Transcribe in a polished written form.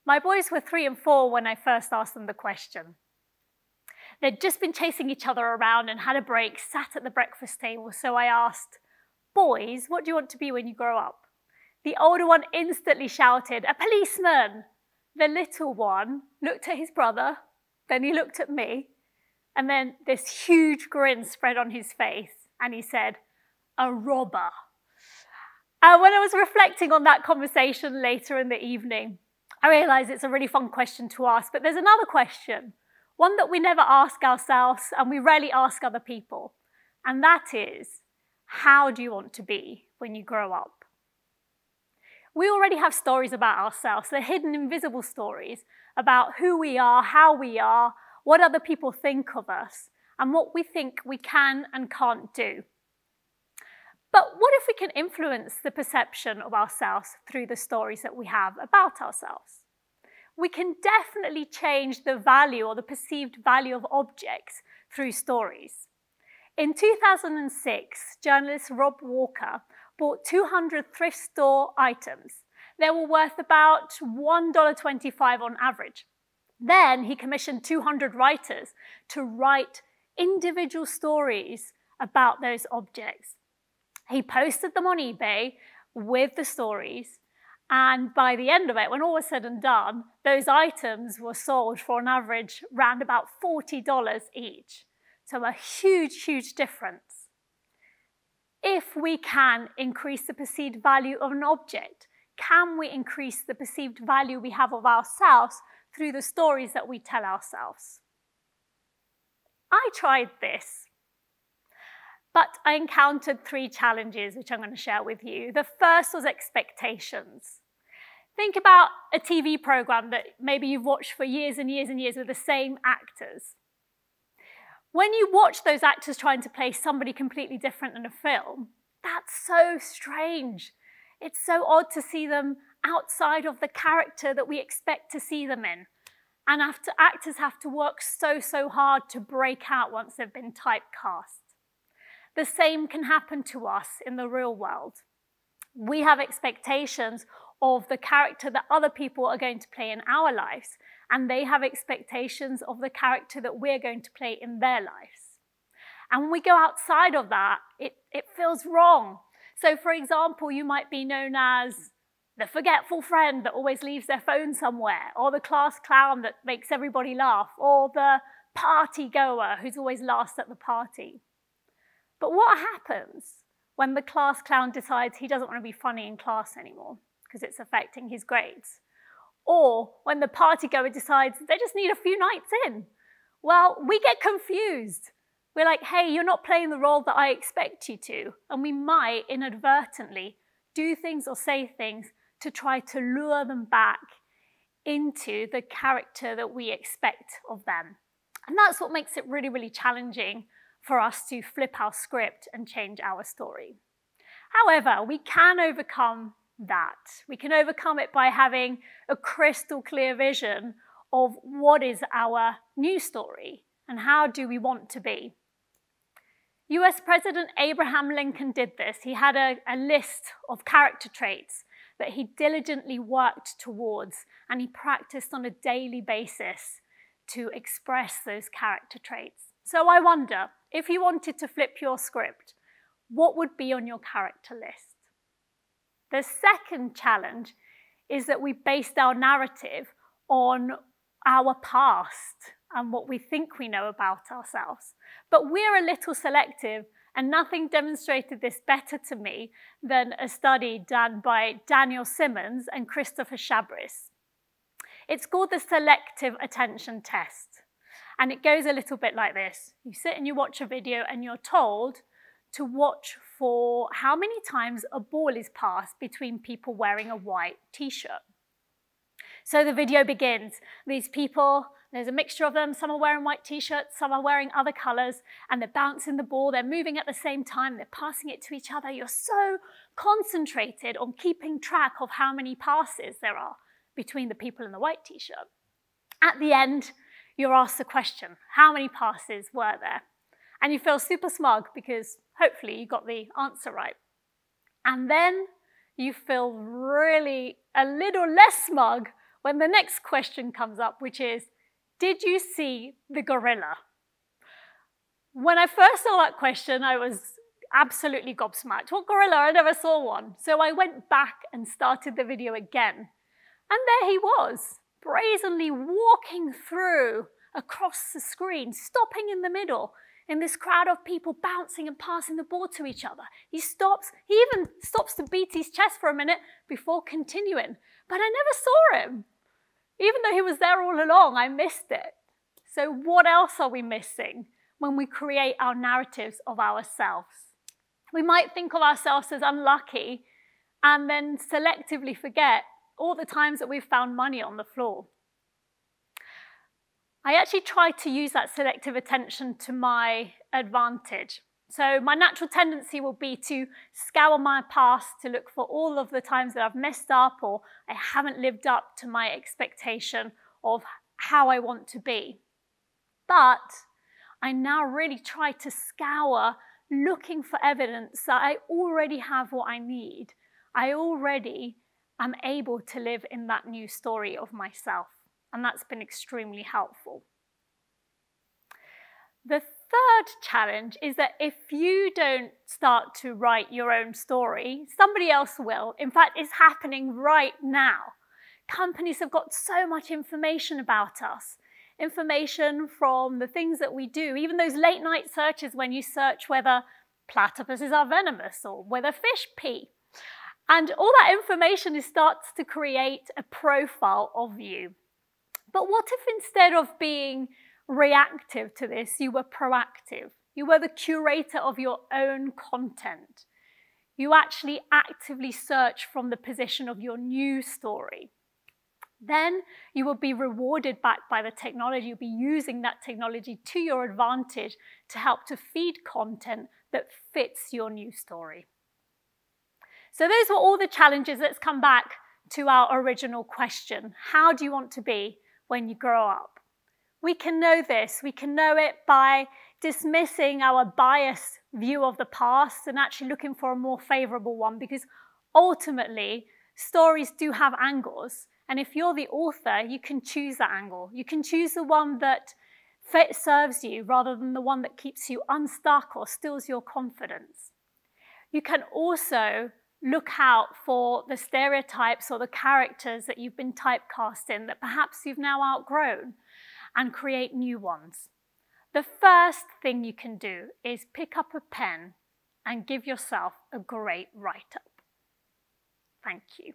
My boys were 3 and 4 when I first asked them the question. They'd just been chasing each other around and had a break, sat at the breakfast table, so I asked, "Boys, what do you want to be when you grow up?" The older one instantly shouted, "A policeman!" The little one looked at his brother, then he looked at me, and then this huge grin spread on his face, and he said, "A robber." And when I was reflecting on that conversation later in the evening, I realized it's a really fun question to ask, but there's another question, one that we never ask ourselves and we rarely ask other people, and that is, how do you want to be when you grow up? We already have stories about ourselves, the hidden, invisible stories about who we are, how we are, what other people think of us, and what we think we can and can't do. But what if we can influence the perception of ourselves through the stories that we have about ourselves? We can definitely change the value or the perceived value of objects through stories. In 2006, journalist Rob Walker bought 200 thrift store items. They were worth about $1.25 on average. Then he commissioned 200 writers to write individual stories about those objects. He posted them on eBay with the stories, and by the end of it, when all was said and done, those items were sold for an average round about $40 each. So a huge, huge difference. If we can increase the perceived value of an object, can we increase the perceived value we have of ourselves through the stories that we tell ourselves? I tried this. But I encountered 3 challenges, which I'm going to share with you. The first was expectations. Think about a TV program that maybe you've watched for years and years and years with the same actors. When you watch those actors trying to play somebody completely different in a film, that's so strange. It's so odd to see them outside of the character that we expect to see them in. And actors have to work so hard to break out once they've been typecast. The same can happen to us in the real world. We have expectations of the character that other people are going to play in our lives, and they have expectations of the character that we're going to play in their lives. And when we go outside of that, it feels wrong. So for example, you might be known as the forgetful friend that always leaves their phone somewhere, or the class clown that makes everybody laugh, or the party goer who's always last at the party. But what happens when the class clown decides he doesn't want to be funny in class anymore because it's affecting his grades? Or when the party goer decides they just need a few nights in? Well, we get confused. We're like, hey, you're not playing the role that I expect you to. And we might inadvertently do things or say things to try to lure them back into the character that we expect of them. And that's what makes it really, really challenging for us to flip our script and change our story. However, we can overcome that. We can overcome it by having a crystal clear vision of what is our new story and how do we want to be. US President Abraham Lincoln did this. He had a list of character traits that he diligently worked towards, and he practiced on a daily basis to express those character traits. So I wonder, if you wanted to flip your script, what would be on your character list? The second challenge is that we based our narrative on our past and what we think we know about ourselves. But we're a little selective, and nothing demonstrated this better to me than a study done by Daniel Simmons and Christopher Chabris. It's called the Selective Attention Test. And it goes a little bit like this. You sit and you watch a video and you're told to watch for how many times a ball is passed between people wearing a white t-shirt. So the video begins. These people, there's a mixture of them. Some are wearing white t-shirts, some are wearing other colors, and they're bouncing the ball. They're moving at the same time. They're passing it to each other. You're so concentrated on keeping track of how many passes there are between the people in the white t-shirt. At the end, you're asked the question, how many passes were there? And you feel super smug because hopefully you got the answer right. And then you feel really a little less smug when the next question comes up, which is, did you see the gorilla? When I first saw that question, I was absolutely gobsmacked. What gorilla? I never saw one. So I went back and started the video again. And there he was, brazenly walking through across the screen, stopping in the middle in this crowd of people bouncing and passing the ball to each other. He even stops to beat his chest for a minute before continuing. But I never saw him. Even though he was there all along, I missed it. So what else are we missing when we create our narratives of ourselves? We might think of ourselves as unlucky and then selectively forget all the times that we've found money on the floor. I actually try to use that selective attention to my advantage. So my natural tendency will be to scour my past to look for all of the times that I've messed up or I haven't lived up to my expectation of how I want to be. But I now really try to scour looking for evidence that I already have what I need. I already am able to live in that new story of myself. And that's been extremely helpful. The third challenge is that if you don't start to write your own story, somebody else will. In fact, it's happening right now. Companies have got so much information about us. Information from the things that we do, even those late night searches when you search whether platypuses are venomous or whether fish pee. And all that information starts to create a profile of you. But what if instead of being reactive to this, you were proactive? You were the curator of your own content. You actually actively search from the position of your new story. Then you will be rewarded back by the technology. You'll be using that technology to your advantage to help to feed content that fits your new story. So those were all the challenges. Let's come back to our original question. How do you want to be when you grow up? We can know this. We can know it by dismissing our biased view of the past and actually looking for a more favorable one, because ultimately stories do have angles. And if you're the author, you can choose that angle. You can choose the one that serves you rather than the one that keeps you unstuck or steals your confidence. You can also look out for the stereotypes or the characters that you've been typecast in that perhaps you've now outgrown and create new ones. The first thing you can do is pick up a pen and give yourself a great write-up. Thank you.